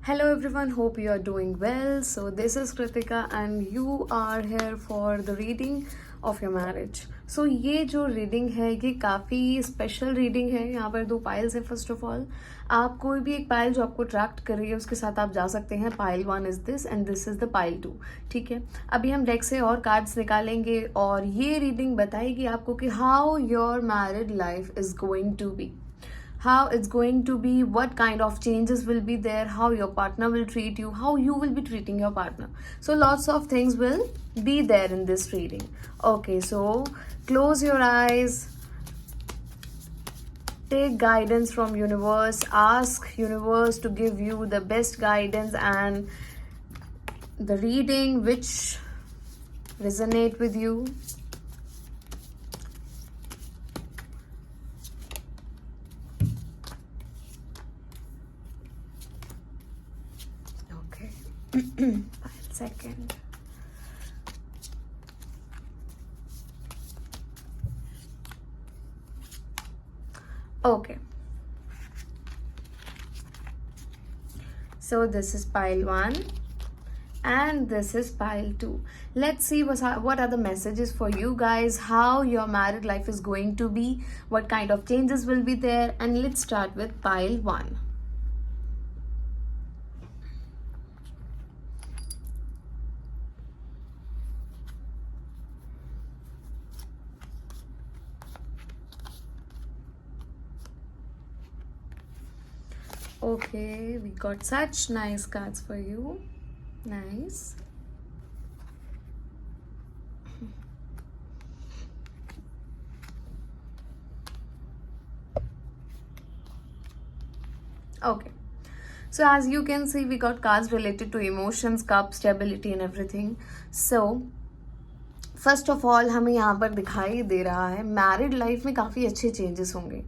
Hello everyone, hope you are doing well. So this is Kritika and you are here for the reading of your marriage. So ये जो reading है ये काफ़ी special reading है. यहाँ पर दो पाइल्स है. फर्स्ट ऑफ ऑल आप कोई भी एक पाइल जो आपको अट्रैक्ट कर रही है उसके साथ आप जा सकते हैं. Pile 1 is this and this is the pile 2. ठीक है, अभी हम डेक से और कार्ड्स निकालेंगे और ये रीडिंग बताएगी आपको कि how your married life is going to be, how it's going to be, what kind of changes will be there, how your partner will treat you, how you will be treating your partner. So lots of things will be there in this reading. Okay, so close your eyes, take guidance from universe, ask universe to give you the best guidance and the reading which resonate with you. One second. Okay. So this is pile 1 and this is pile 2. Let's see what are the messages for you guys, how your married life is going to be, what kind of changes will be there, and let's start with pile 1. Okay, we got such nice cards for you. Nice. Okay, so as you can see we got cards related to emotions, cup, stability and everything. So first of all हमें यहाँ पर दिखाई दे रहा है married life में काफ़ी अच्छे चेंजेस होंगे.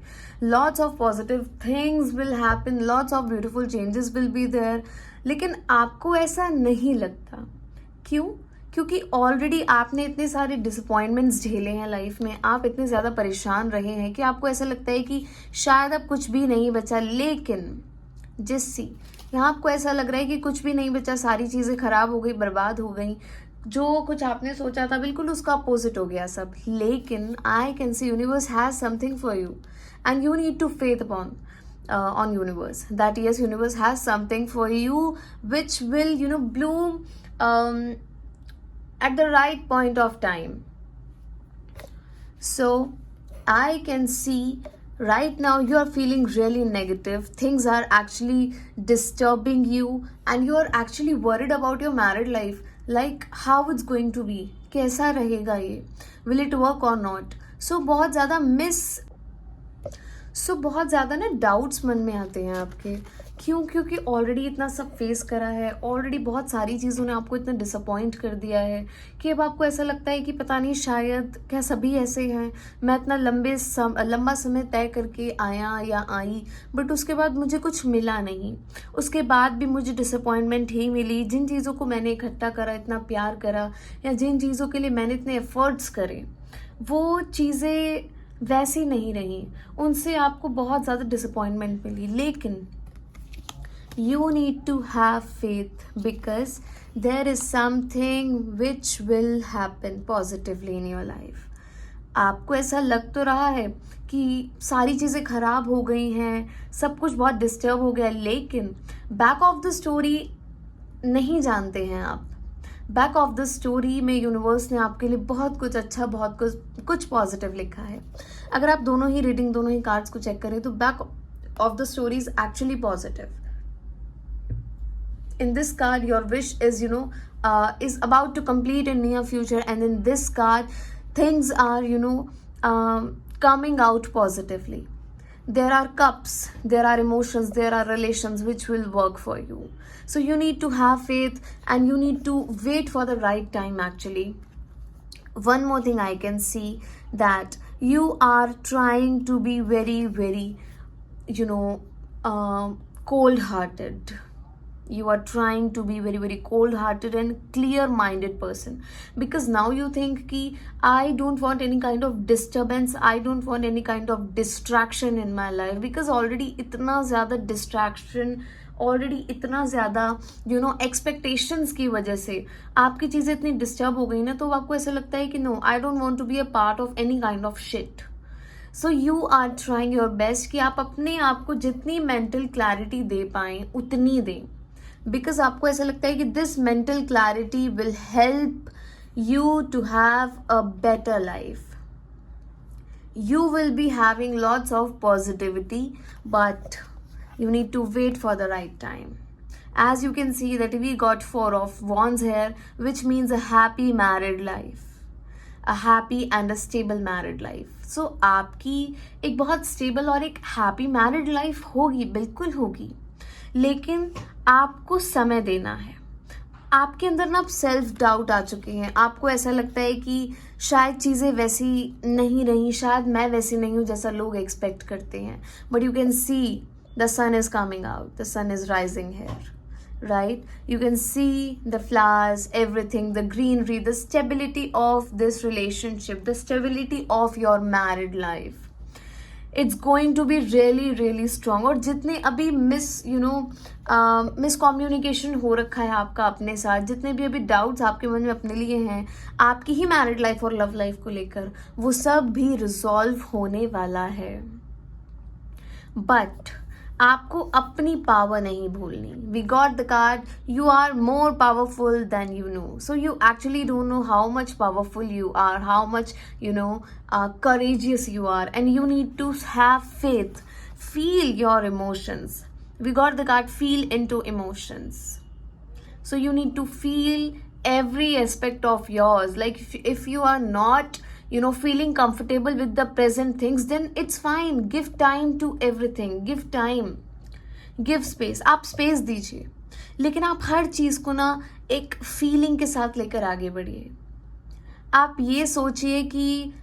Lots of positive things will happen, lots of beautiful changes will be there. लेकिन आपको ऐसा नहीं लगता. क्यों? क्योंकि ऑलरेडी आपने इतने सारे डिसअपॉइंटमेंट्स झेले हैं लाइफ में, आप इतने ज़्यादा परेशान रहे हैं कि आपको ऐसा लगता है कि शायद अब कुछ भी नहीं बचा. लेकिन जिससी यहाँ आपको ऐसा लग रहा है कि कुछ भी नहीं बचा, सारी चीज़ें खराब हो गई, बर्बाद हो गई, जो कुछ आपने सोचा था बिल्कुल उसका अपोजिट हो गया सब. लेकिन I can see universe has something for you and you need to faith upon on universe that yes, universe has something for you which will bloom at the right point of time. So I can see right now you are feeling really negative, things are actually disturbing you and you are actually worried about your married life, like how it's going to be, कैसा रहेगा ये, will it work or not. बहुत ज़्यादा ना doubts मन में आते हैं आपके. क्यों? क्योंकि ऑलरेडी इतना सब फेस करा है, ऑलरेडी बहुत सारी चीज़ों ने आपको इतना डिसअपॉइंट कर दिया है कि अब आपको ऐसा लगता है कि पता नहीं शायद क्या सभी ऐसे हैं, मैं इतना लंबा समय तय करके आया या आई बट उसके बाद मुझे कुछ मिला नहीं, उसके बाद भी मुझे डिसअपॉइंटमेंट ही मिली. जिन चीज़ों को मैंने इकट्ठा करा, इतना प्यार करा, या जिन चीज़ों के लिए मैंने इतने एफर्ट्स करे, वो चीज़ें वैसी नहीं रही, उनसे आपको बहुत ज़्यादा डिसअपॉइंटमेंट मिली. लेकिन you need to have faith because there is something which will happen positively in your life. आपको ऐसा लग तो रहा है कि सारी चीज़ें खराब हो गई हैं, सब कुछ बहुत डिस्टर्ब हो गया, लेकिन बैक ऑफ द स्टोरी नहीं जानते हैं आप. बैक ऑफ द स्टोरी में यूनिवर्स ने आपके लिए बहुत कुछ अच्छा, बहुत कुछ पॉजिटिव लिखा है. अगर आप दोनों ही कार्ड्स को चेक करें तो back of the story is actually positive. In this card your wish is is about to complete in near future, and in this card things are coming out positively. There are cups, there are emotions, there are relations which will work for you. So you need to have faith and you need to wait for the right time. Actually, one more thing I can see, that you are trying to be very very cold hearted. You are trying to be very very cold hearted and clear minded person, because now you think ki I don't want any kind of disturbance, I don't want any kind of distraction in my life, because already itna zyada distraction, already इतना ज़्यादा expectations की वजह से आपकी चीज़ें इतनी disturb हो गई ना, तो आपको ऐसा लगता है कि no, I don't want to be a part of any kind of shit. So you are trying your best कि आप अपने आप को जितनी मेंटल क्लैरिटी दे पाएं उतनी दें, बिकॉज आपको ऐसा लगता है कि this mental clarity will help you to have a better life. You will be having lots of positivity, but you need to wait for the right time. As you can see that we got 4 of wands here, which means a happy married life, a happy and a stable married life. So आपकी एक बहुत stable और एक happy married life होगी, बिल्कुल होगी, लेकिन आपको समय देना है. आपके अंदर ना अब सेल्फ डाउट आ चुके हैं, आपको ऐसा लगता है कि शायद चीज़ें वैसी नहीं रही, शायद मैं वैसी नहीं हूँ जैसा लोग एक्सपेक्ट करते हैं. But you can see the sun is coming out, the sun is rising here, right? You can see the flowers, everything, the greenery, the stability of this relationship, the stability of your married life. It's going to be really really strong. और जितने अभी miscommunication हो रखा है आपका अपने साथ, जितने भी अभी डाउट्स आपके मन में अपने लिए हैं आपकी ही मैरिड लाइफ और लव लाइफ को लेकर, वो सब भी रिजॉल्व होने वाला है. बट आपको अपनी पावर नहीं भूलनी. We got the card, you are more powerful than you know. So you actually don't know how much powerful you are, how much courageous you are, and you need to have faith. Feel your emotions. We got the card feel into emotions. So you need to feel every aspect of yours. Like if you are not feeling comfortable with the present things, then it's fine. Give time to everything. Give time, give space. आप space दीजिए, लेकिन आप हर चीज़ को ना एक feeling के साथ लेकर आगे बढ़िए. आप ये सोचिए कि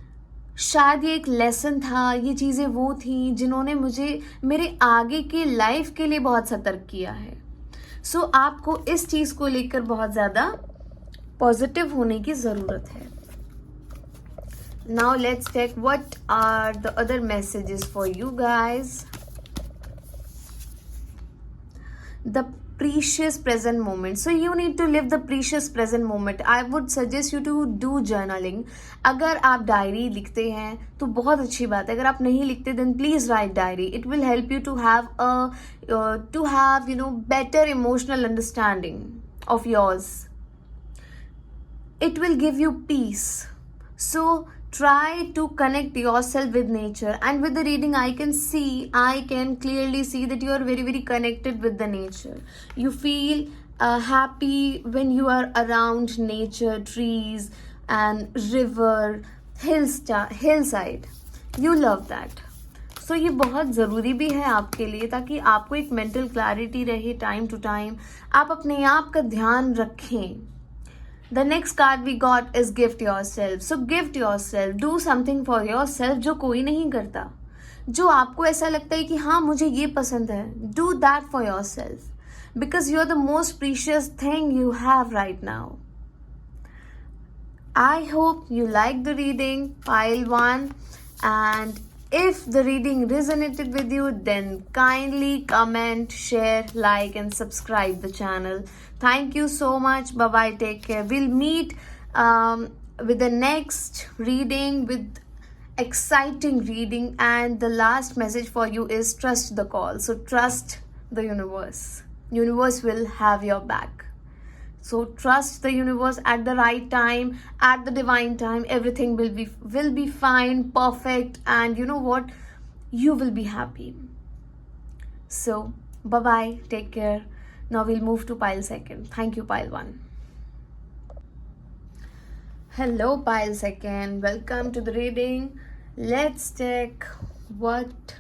शायद ये एक लेसन था, ये चीज़ें वो थी जिन्होंने मुझे मेरे आगे के लाइफ के लिए बहुत सतर्क किया है. सो आपको इस चीज़ को लेकर बहुत ज़्यादा पॉजिटिव होने की ज़रूरत है. Now let's check what are the other messages for you guys. The precious present moment. So you need to live the precious present moment. I would suggest you to do journaling. अगर आप diary लिखते हैं तो बहुत अच्छी बात है. अगर आप नहीं लिखते then please write diary. It will help you to have better emotional understanding of yours. It will give you peace. So try to connect yourself with nature, and with the reading I can clearly see that you are very very connected with the nature. You feel happy when you are around nature, trees and river, hillside. You love that. So ये बहुत ज़रूरी भी है आपके लिए, ताकि आपको एक मेंटल क्लैरिटी रहे टाइम टू टाइम, आप अपने आप का ध्यान रखें. The next card we got is gift yourself. So gift yourself, do something for yourself जो कोई नहीं करता. जो आपको ऐसा लगता है कि हाँ मुझे ये पसंद है, do that for yourself, because you are the most precious thing you have right now. I hope you like the reading, pile 1, and if the reading resonated with you, then kindly comment, share, like and subscribe the channel. Thank you so much. Bye bye. Take care. We'll meet with the next reading, with exciting reading, and the last message for you is trust the call. So trust the universe. Universe will have your back. So trust the universe at the right time, at the divine time. Everything will be fine, perfect, and you know what? You will be happy. So bye bye. Take care. Now we'll move to pile 2. Thank you, pile 1. Hello, pile 2. Welcome to the reading. Let's check what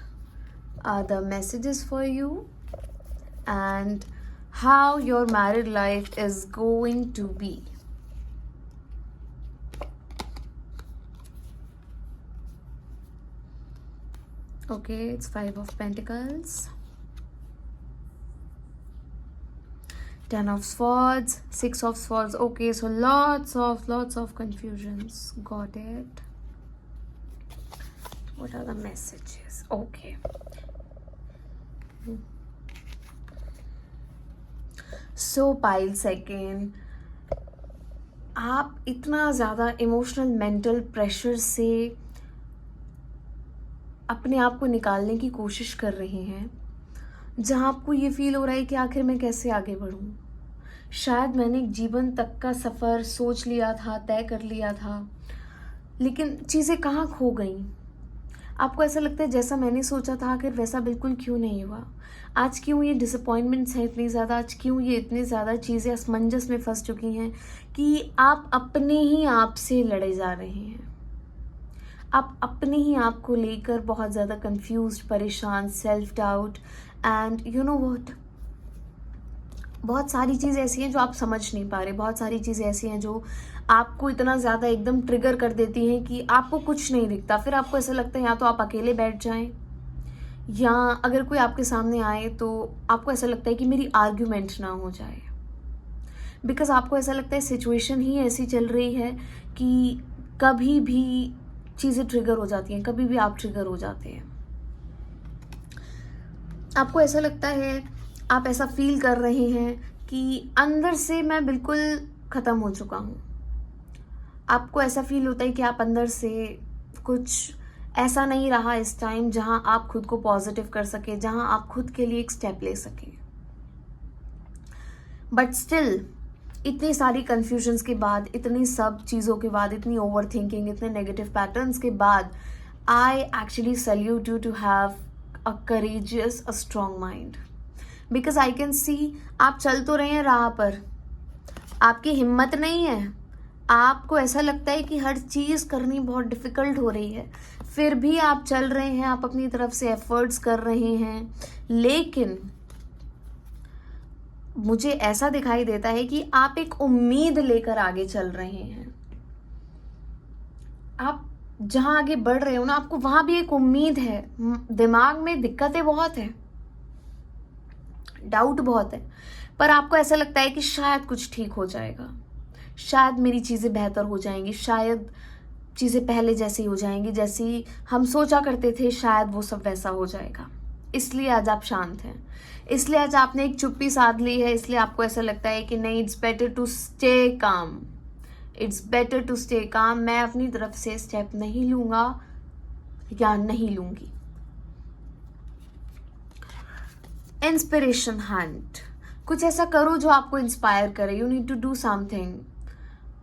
are the messages for you and how your married life is going to be. Okay, it's 5 of Pentacles. 10 of swords, 6 of swords. Okay, so lots of confusions. Got it. What are the messages? Okay. So pile second, आप इतना ज़्यादा emotional mental pressure से अपने आप को निकालने की कोशिश कर रहे हैं, जहाँ आपको ये फील हो रहा है कि आखिर मैं कैसे आगे बढ़ूँ। शायद मैंने एक जीवन तक का सफ़र सोच लिया था, तय कर लिया था, लेकिन चीज़ें कहाँ खो गईं। आपको ऐसा लगता है जैसा मैंने सोचा था आखिर वैसा बिल्कुल क्यों नहीं हुआ। आज क्यों ये डिसअपॉइंटमेंट्स हैं इतनी ज़्यादा, आज क्यों ये इतनी ज़्यादा चीज़ें असमंजस में फंस चुकी हैं कि आप अपने ही आप से लड़े जा रहे हैं। आप अपने ही आप को लेकर बहुत ज़्यादा कंफ्यूज्ड, परेशान, self doubt and you know what, बहुत सारी चीज़ें ऐसी हैं जो आप समझ नहीं पा रहे, बहुत सारी चीज़ें ऐसी हैं जो आपको इतना ज़्यादा एकदम ट्रिगर कर देती हैं कि आपको कुछ नहीं दिखता। फिर आपको ऐसा लगता है या तो आप अकेले बैठ जाएं, या अगर कोई आपके सामने आए तो आपको ऐसा लगता है कि मेरी आर्ग्यूमेंट ना हो जाए, बिकॉज आपको ऐसा लगता है सिचुएशन ही ऐसी चल रही है कि कभी भी चीज़ें ट्रिगर हो जाती हैं, कभी भी आप ट्रिगर हो जाते हैं। आपको ऐसा लगता है, आप ऐसा फील कर रहे हैं कि अंदर से मैं बिल्कुल ख़त्म हो चुका हूँ। आपको ऐसा फील होता है कि आप अंदर से कुछ ऐसा नहीं रहा इस टाइम जहाँ आप खुद को पॉजिटिव कर सके, जहाँ आप खुद के लिए एक स्टेप ले सकें। बट स्टिल इतनी सारी कन्फ्यूजन्स के बाद, इतनी सब चीज़ों के बाद, इतनी ओवर थिंकिंग, इतने नेगेटिव पैटर्न्स के बाद, I actually salute you to have a courageous, a strong mind, because I can see आप चल तो रहे हैं राह पर, आपकी हिम्मत नहीं है, आपको ऐसा लगता है कि हर चीज़ करनी बहुत डिफ़िकल्ट हो रही है, फिर भी आप चल रहे हैं, आप अपनी तरफ से एफर्ट्स कर रहे हैं, लेकिन मुझे ऐसा दिखाई देता है कि आप एक उम्मीद लेकर आगे चल रहे हैं। आप जहां आगे बढ़ रहे हो ना, आपको वहां भी एक उम्मीद है, दिमाग में दिक्कतें बहुत है, डाउट बहुत है, पर आपको ऐसा लगता है कि शायद कुछ ठीक हो जाएगा, शायद मेरी चीज़ें बेहतर हो जाएंगी, शायद चीज़ें पहले जैसी हो जाएंगी, जैसी हम सोचा करते थे, शायद वो सब वैसा हो जाएगा। इसलिए आज आप शांत हैं, इसलिए आज आपने एक चुप्पी साध ली है, इसलिए आपको ऐसा लगता है कि नहीं, it's better to stay calm, it's better to stay calm. मैं अपनी तरफ से स्टेप नहीं लूँगा या नहीं लूँगी। इंस्पिरेशन हंट, कुछ ऐसा करो जो आपको इंस्पायर करे। You need to do something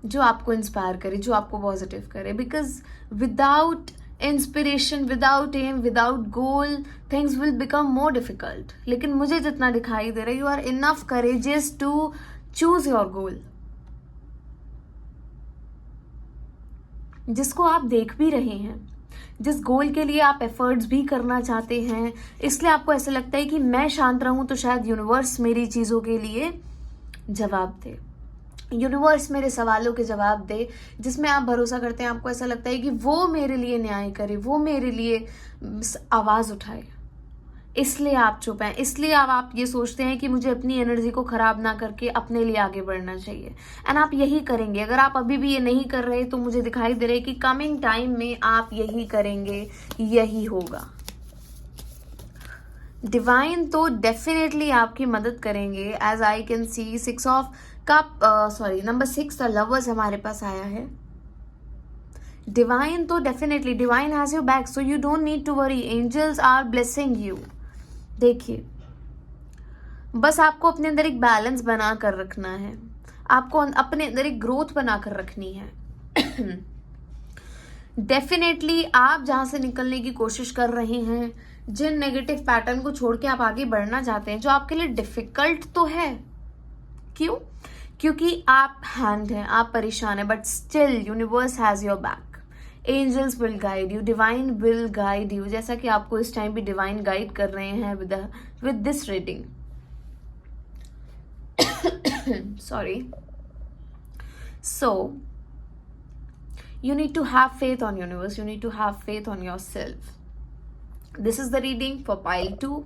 जो आपको इंस्पायर करे, जो आपको पॉजिटिव करे, because without inspiration, without aim, without goal, things will become more difficult. लेकिन मुझे जितना दिखाई दे रहा है, you are enough courageous to choose your goal, जिसको आप देख भी रहे हैं, जिस गोल के लिए आप एफर्ट्स भी करना चाहते हैं। इसलिए आपको ऐसा लगता है कि मैं शांत रहूं तो शायद यूनिवर्स मेरी चीज़ों के लिए जवाब दे, यूनिवर्स मेरे सवालों के जवाब दे, जिसमें आप भरोसा करते हैं। आपको ऐसा लगता है कि वो मेरे लिए न्याय करे, वो मेरे लिए आवाज़ उठाए, इसलिए आप चुप हैं, इसलिए अब आप ये सोचते हैं कि मुझे अपनी एनर्जी को ख़राब ना करके अपने लिए आगे बढ़ना चाहिए, एंड आप यही करेंगे। अगर आप अभी भी ये नहीं कर रहे तो मुझे दिखाई दे रहा है कि कमिंग टाइम में आप यही करेंगे, यही होगा। डिवाइन तो डेफिनेटली आपकी मदद करेंगे, as I can see 6 of cup, number 6 the lovers हमारे पास आया है। डिवाइन तो definitely, divine has your back, so you don't need to worry, angels are blessing you. देखिए, बस आपको अपने अंदर एक बैलेंस बना कर रखना है, आपको अपने अंदर एक ग्रोथ बना कर रखनी है। डेफिनेटली आप जहां से निकलने की कोशिश कर रहे हैं, जिन नेगेटिव पैटर्न को छोड़ के आप आगे बढ़ना चाहते हैं, जो आपके लिए डिफिकल्ट तो है, क्यों? क्योंकि आप हैंड हैं, आप परेशान हैं, but still universe has your back, angels will guide you, divine will guide you, जैसा कि आपको इस टाइम भी डिवाइन गाइड कर रहे हैं with this reading. Sorry. So you need to have faith on universe, you need to have faith on yourself. This is the reading for pile 2.